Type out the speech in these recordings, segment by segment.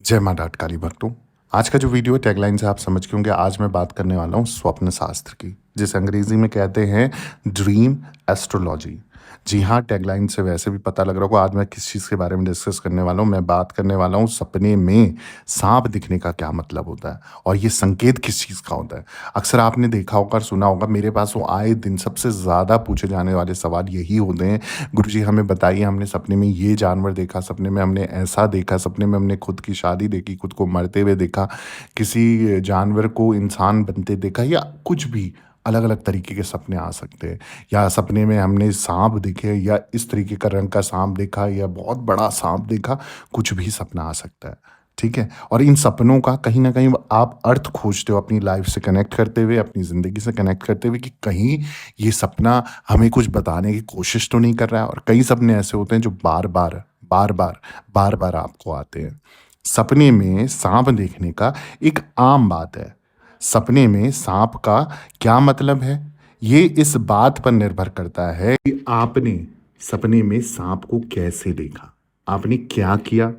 जय माँ डाट काली भक्तों। आज का जो वीडियो टैगलाइन से आप समझ गए होंगे। आज मैं बात करने वाला हूँ स्वप्न शास्त्र की, जिसे अंग्रेजी में कहते हैं ड्रीम एस्ट्रोलॉजी। जी हाँ, टैगलाइन से वैसे भी पता लग रहा होगा आज मैं किस चीज़ के बारे में डिस्कस करने वाला हूँ। मैं बात करने वाला हूँ सपने में सांप दिखने का क्या मतलब होता है और ये संकेत किस चीज़ का होता है। अक्सर आपने देखा होगा और सुना होगा, मेरे पास वो आए दिन सबसे ज़्यादा पूछे जाने वाले सवाल यही होते हैं, गुरुजी हमें बताइए, हमने सपने में ये जानवर देखा, सपने में हमने ऐसा देखा, सपने में हमने खुद की शादी देखी, खुद को मरते हुए देखा, किसी जानवर को इंसान बनते देखा, या कुछ भी अलग-अलग तरीके के सपने आ सकते हैं। या सपने में हमने साँप देखे, या इस तरीके का रंग का साँप देखा, या बहुत बड़ा साँप देखा, कुछ भी सपना आ सकता है। ठीक है? और इन सपनों का कहीं न कहीं आप अर्थ खोजते हो अपनी लाइफ़ से कनेक्ट करते हुए, अपनी ज़िंदगी से कनेक्ट करते हुए कि कहीं ये सपना हमें कुछ बताने की कोशिश तो नहीं कर रहा है। और कई सपने ऐसे होते हैं जो बार-बार, बार-बार, बार-बार आपको आते हैं। सपने में साँप देखने का एक आम बात है। सपने में साँप का क्या मतलब है? ये इस बात पर निर्भर करता है कि आपने सपने में साँप को कैसे देखा? आपने क्या किया?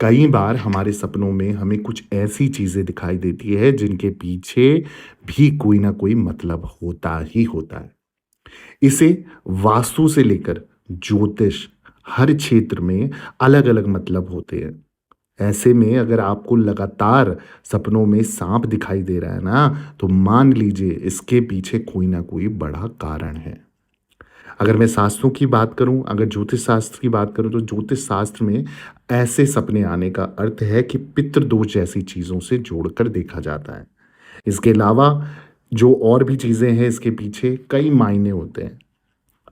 कई बार हमारे सपनों में हमें कुछ ऐसी चीज़ें दिखाई देती है जिनके पीछे भी कोई ना कोई मतलब होता ही होता है। इसे वास्तु से लेकर ज्योतिष, हर क्षेत्र में अलग-अलग मतलब होते हैं। ऐसे में अगर आपको लगातार सपनों में साँप दिखाई दे रहा है ना, तो मान लीजिए इसके पीछे कोई ना कोई बड़ा कारण है। अगर मैं शास्त्रों की बात करूं, अगर ज्योतिष शास्त्र की बात करूं, तो ज्योतिष शास्त्र में ऐसे सपने आने का अर्थ है कि पितृदोष जैसी चीज़ों से जोड़कर देखा जाता है। इसके अलावा जो और भी चीज़ें हैं, इसके पीछे कई मायने होते हैं।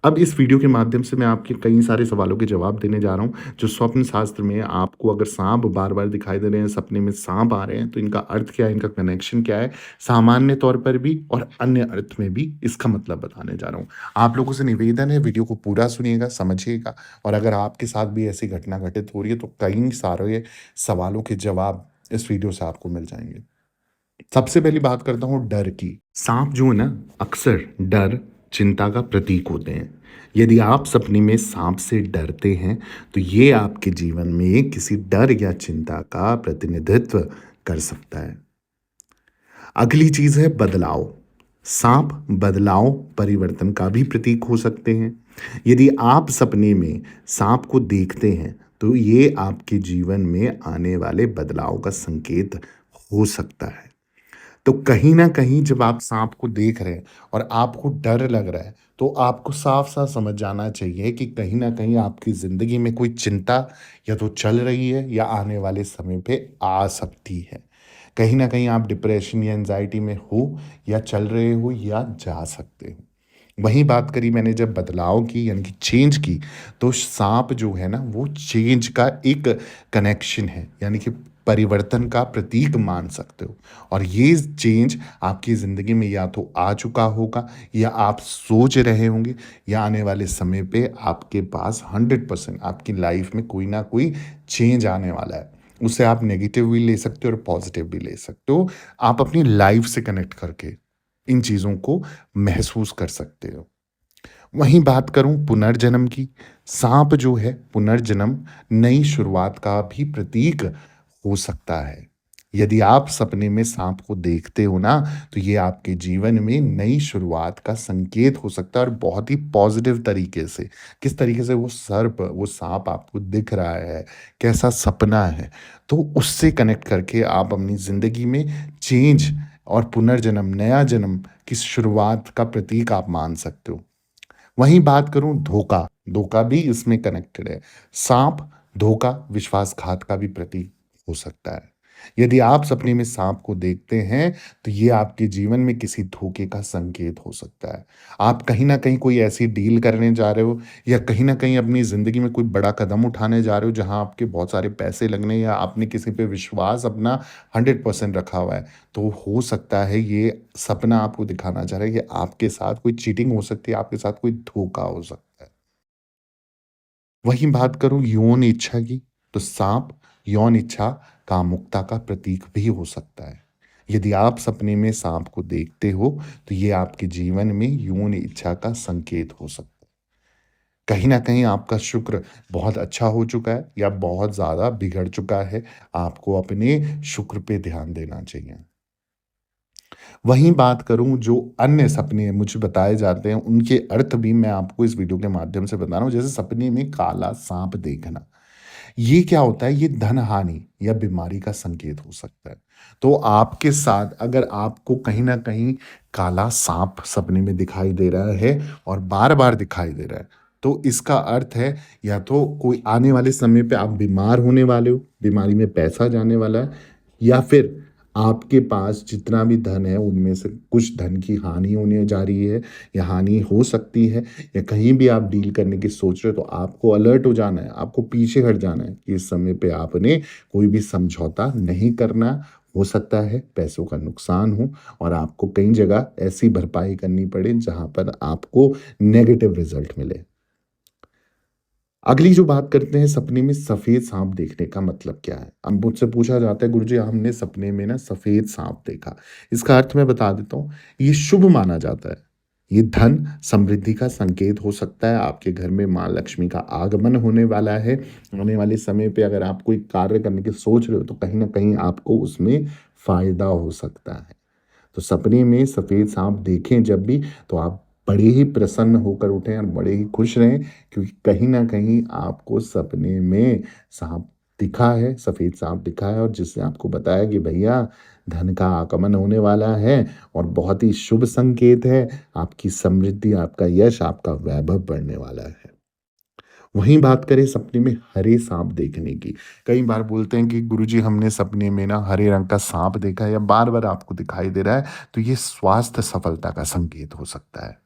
अब इस वीडियो के माध्यम से मैं आपके कई सारे सवालों के जवाब देने जा रहा हूँ, जो स्वप्न शास्त्र में आपको अगर सांप बार-बार दिखाई दे रहे हैं, सपने में सांप आ रहे हैं, तो इनका अर्थ क्या है, इनका कनेक्शन क्या है, सामान्य तौर पर भी और अन्य अर्थ में भी इसका मतलब बताने जा रहा हूँ। आप लोगों से निवेदन है, वीडियो को पूरा सुनिएगा, समझिएगा, और अगर आपके साथ भी ऐसी घटना घटित हो रही है, तो कई सारे सवालों के जवाब इस वीडियो से आपको मिल जाएँगे। सबसे पहली बात करता हूँ डर की। सांप जो है ना, अक्सर डर, चिंता का प्रतीक होते हैं। यदि आप सपने में सांप से डरते हैं, तो ये आपके जीवन में किसी डर या चिंता का प्रतिनिधित्व कर सकता है। अगली चीज है बदलाव। सांप बदलाव, परिवर्तन का भी प्रतीक हो सकते हैं। यदि आप सपने में सांप को देखते हैं, तो ये आपके जीवन में आने वाले बदलाव का संकेत हो सकता है। तो कहीं न कहीं जब आप साँप को देख रहे हैं और आपको डर लग रहा है, तो आपको साफ-साफ समझ जाना चाहिए कि कहीं न कहीं आपकी ज़िंदगी में कोई चिंता या तो चल रही है या आने वाले समय पे आ सकती है। कहीं न कहीं आप डिप्रेशन या एंग्ज़ायटी में हो, या चल रहे हो, या जा सकते हो। वहीं बात करी मैंने जब बदलाव की, यानी कि चेंज की, तो साँप जो है ना, वो चेंज का एक कनेक्शन है, यानी कि परिवर्तन का प्रतीक मान सकते हो। और ये चेंज आपकी ज़िंदगी में या तो आ चुका होगा, या आप सोच रहे होंगे, या आने वाले समय पे आपके पास 100% आपकी लाइफ में कोई ना कोई चेंज आने वाला है। उसे आप नेगेटिव भी ले सकते हो और पॉजिटिव भी ले सकते हो। आप अपनी लाइफ से कनेक्ट करके इन चीज़ों को महसूस कर सकते हो। वहीं बात करूं पुनर्जन्म की, सांप जो है पुनर्जन्म, नई शुरुआत का भी प्रतीक हो सकता है। यदि आप सपने में सांप को देखते हो ना, तो ये आपके जीवन में नई शुरुआत का संकेत हो सकता है, और बहुत ही पॉजिटिव तरीके से। किस तरीके से वो सर्प, वो सांप आपको दिख रहा है, कैसा सपना है, तो उससे कनेक्ट करके आप अपनी ज़िंदगी में चेंज और पुनर्जन्म, नया जन्म की शुरुआत का प्रतीक आप मान सकते हो। वहीं बात करूं धोखा, धोखा भी इसमें कनेक्टेड है। सांप, धोखा, विश्वासघात का भी प्रतीक हो सकता है। यदि आप सपने में सांप को देखते हैं, तो ये आपके जीवन में किसी धोखे का संकेत हो सकता है। आप कहीं ना कहीं कोई ऐसी डील करने जा रहे हो, या कहीं ना कहीं अपनी जिंदगी में कोई बड़ा कदम उठाने जा रहे हो, जहां आपके बहुत सारे पैसे लगने, या आपने किसी पे विश्वास अपना 100% रखा हुआ है, तो हो सकता है ये सपना आपको दिखाना चाह रहा है कि आपके साथ कोई चीटिंग हो सकती है, आपके साथ कोई धोखा हो सकता है। वहीं बात करूं यौन इच्छा की, तो सांप यौन इच्छा, कामुकता का प्रतीक भी हो सकता है। यदि आप सपने में सांप को देखते हो, तो ये आपके जीवन में यौन इच्छा का संकेत हो सकता है। कहीं न कहीं आपका शुक्र बहुत अच्छा हो चुका है या बहुत ज़्यादा बिगड़ चुका है, आपको अपने शुक्र पे ध्यान देना चाहिए। वहीं बात करूँ जो अन्य सपने मुझे बताए जाते हैं, उनके अर्थ भी मैं आपको इस वीडियो के माध्यम से बता रहा हूँ। जैसे सपने में काला साँप देखना, ये क्या होता है? ये धन-हानि या बीमारी का संकेत हो सकता है। तो आपके साथ अगर आपको कहीं न कहीं काला साँप सपने में दिखाई दे रहा है और बार-बार दिखाई दे रहा है, तो इसका अर्थ है या तो कोई आने वाले समय पे आप बीमार होने वाले हो, बीमारी में पैसा जाने वाला है या फिर आपके पास जितना भी धन है, उनमें से कुछ धन की हानि होने जा रही है या हानि हो सकती है या कहीं भी आप डील करने की सोच रहे हो, तो आपको अलर्ट हो जाना है, आपको पीछे हट जाना है कि इस समय पे आपने कोई भी समझौता नहीं करना। हो सकता है पैसों का नुकसान हो और आपको कई जगह ऐसी भरपाई करनी पड़े, जहाँ पर आपको नेगेटिव रिज़ल्ट मिले। अगली जो बात करते हैं सपने में सफ़ेद साँप देखने का मतलब क्या है? अब मुझसे पूछा जाता है गुरुजी हमने सपने में ना सफ़ेद साँप देखा। इसका अर्थ मैं बता देता हूँ, ये शुभ माना जाता है। ये धन, समृद्धि का संकेत हो सकता है, आपके घर में माँ लक्ष्मी का आगमन होने वाला है। आने वाले समय पे अगर आप कोई कार्य करने की सोच रहे हो तो कहीं न कहीं आपको उसमें फ़ायदा हो सकता है। तो सपने में सफ़ेद साँप देखें जब भी, तो आप बड़े ही प्रसन्न होकर उठें और बड़े ही खुश रहें, क्योंकि कहीं न कहीं आपको सपने में साँप दिखा है, सफ़ेद साँप दिखा है और जिससे आपको बताया कि भैया धन का आगमन होने वाला है और बहुत ही शुभ संकेत है, आपकी समृद्धि, आपका यश, आपका वैभव बढ़ने वाला है। वहीं बात करें सपने में हरे सांप देखने की। कई बार बोलते हैं कि गुरुजी हमने सपने में ना हरे रंग का सांप देखा है या बार-बार आपको दिखाई दे रहा है, तो ये स्वास्थ्य सफलता का संकेत हो सकता है।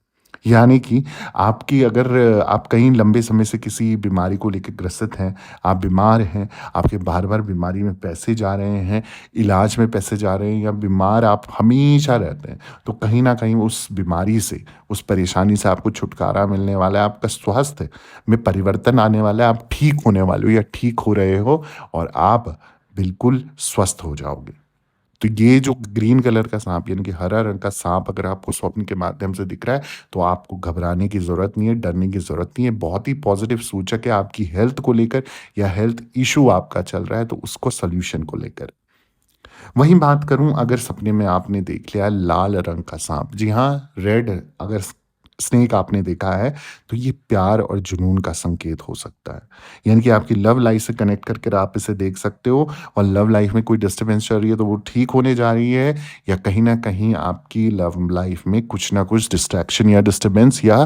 यानी कि आपकी अगर आप कहीं लंबे समय से किसी बीमारी को लेके ग्रसित हैं, आप बीमार हैं, आपके बार-बार बीमारी में पैसे जा रहे हैं, इलाज में पैसे जा रहे हैं या बीमार आप हमेशा रहते हैं, तो कहीं न कहीं उस बीमारी से, उस परेशानी से आपको छुटकारा मिलने वाला है, आपका स्वास्थ्य में परिवर्तन आने वाला है, आप ठीक होने वाले हो या ठीक हो रहे हो और आप बिल्कुल स्वस्थ हो जाओगे। तो ये जो ग्रीन कलर का साँप यानी कि हरा रंग का साँप अगर आपको स्वप्न के माध्यम से दिख रहा है, तो आपको घबराने की ज़रूरत नहीं है, डरने की ज़रूरत नहीं है। बहुत ही पॉज़िटिव सूचक है आपकी हेल्थ को लेकर या हेल्थ इश्यू आपका चल रहा है, तो उसको सॉल्यूशन को लेकर। वहीं बात करूँ अगर सपने में आपने देख लिया लाल रंग का साँप, जी हाँ, रेड अगर स्नेक आपने देखा है, तो ये प्यार और जुनून का संकेत हो सकता है। यानी कि आपकी लव लाइफ़ से कनेक्ट करके आप इसे देख सकते हो और लव लाइफ़ में कोई डिस्टर्बेंस चल रही है, तो वो ठीक होने जा रही है या कहीं न कहीं आपकी लव लाइफ़ में कुछ न कुछ डिस्ट्रैक्शन या डिस्टर्बेंस या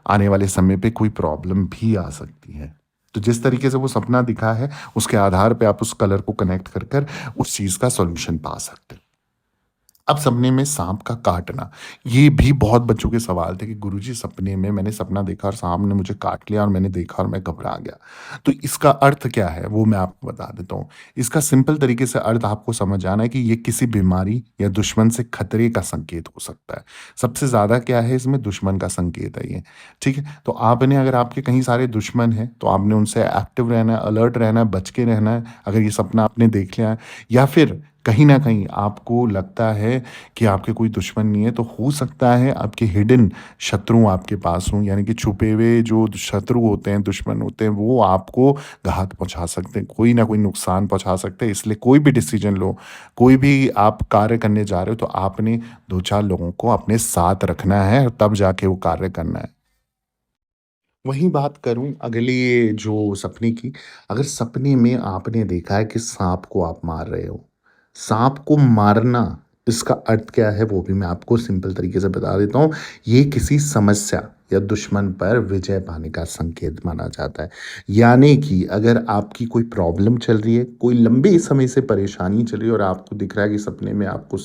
आने वाले समय पे कोई प्रॉब्लम भी आ सकती है। तो जिस तरीके से वो सपना दिखा है, उसके आधार पे आप उस कलर को कनेक्ट कर उस चीज़ का सॉल्यूशन पा सकते हैं। अब सपने में साँप का काटना, ये भी बहुत बच्चों के सवाल थे कि गुरुजी सपने में मैंने सपना देखा और साँप ने मुझे काट लिया और मैंने देखा और मैं घबरा गया। तो इसका अर्थ क्या है वो मैं आपको बता देता हूँ। इसका सिंपल तरीके से अर्थ आपको समझ आना है कि ये किसी बीमारी या दुश्मन से खतरे का संकेत हो सकता है। सबसे ज़्यादा क्या है इसमें दुश्मन का संकेत है ये, ठीक है? तो आपने अगर आपके कहीं सारे दुश्मन हैं, तो आपने उनसे एक्टिव रहना है, अलर्ट रहना है, बच के रहना है, अगर ये सपना आपने देख लिया है या फिर कहीं न कहीं आपको लगता है कि आपके कोई दुश्मन नहीं है, तो हो सकता है आपके हिडन शत्रु आपके पास हों, यानी कि छुपे हुए जो शत्रु होते हैं, दुश्मन होते हैं, वो आपको घात पहुँचा सकते हैं, कोई ना कोई नुकसान पहुँचा सकते हैं। इसलिए कोई भी डिसीज़न लो, कोई भी आप कार्य करने जा रहे हो, तो आपने 2-4 लोगों को अपने साथ रखना है, तब जाके वो कार्य करना है। वहीं बात करूँ अगले जो सपने की, अगर सपने में आपने देखा है कि साँप को आप मार रहे हो, साँप को मारना इसका अर्थ क्या है वो भी मैं आपको सिंपल तरीके से बता देता हूँ। ये किसी समस्या या दुश्मन पर विजय पाने का संकेत माना जाता है। यानी कि अगर आपकी कोई प्रॉब्लम चल रही है, कोई लंबे समय से परेशानी चल रही है और आपको दिख रहा है कि सपने में आपको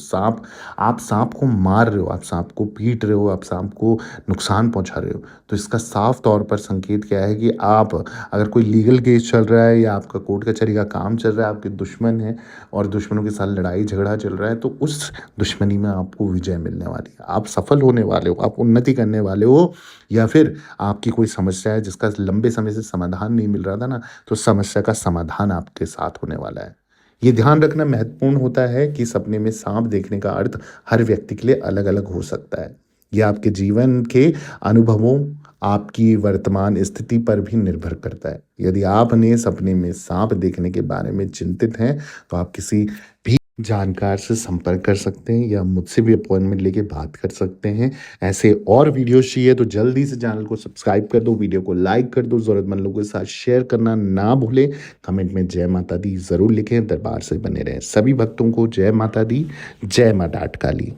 आप साँप को मार रहे हो, आप साँप को पीट रहे हो, आप साँप को नुकसान पहुँचा रहे हो। तो इसका साफ तौर पर संकेत क्या है कि आप अगर कोई लीगल केस चल रहा है या आपका कोर्ट कचहरी का काम चल रहा है, आपके दुश्मन हैं और दुश्मनों के साथ लड़ाई झगड़ा चल रहा है, तो उस दुश्मनी में आपको विजय मिलने वाली है। आप सफल होने वाले हो, आप उन्नति करने वाले हो या फिर आपकी कोई समस्या है जिसका लंबे समय से समाधान नहीं मिल रहा था ना, तो समस्या का समाधान आपके साथ होने वाला है। ये ध्यान रखना महत्वपूर्ण होता है कि सपने में साँप देखने का अर्थ हर व्यक्ति के लिए अलग-अलग हो सकता है। ये आपके जीवन के अनुभवों, आपकी वर्तमान स्थिति पर भी निर्भर करता है। यदि आपने सपने में सांप देखने के बारे में चिंतित हैं, तो आप किसी भी जानकार से संपर्क कर सकते हैं या मुझसे भी अपॉइंटमेंट लेके बात कर सकते हैं। ऐसे और वीडियोज़ चाहिए तो जल्दी से चैनल को सब्सक्राइब कर दो, वीडियो को लाइक कर दो, ज़रूरतमंद लोगों के साथ शेयर करना ना भूलें। कमेंट में जय माता दी ज़रूर लिखें। दरबार से बने रहें। सभी भक्तों को जय माता दी, जय माँ डाट काली।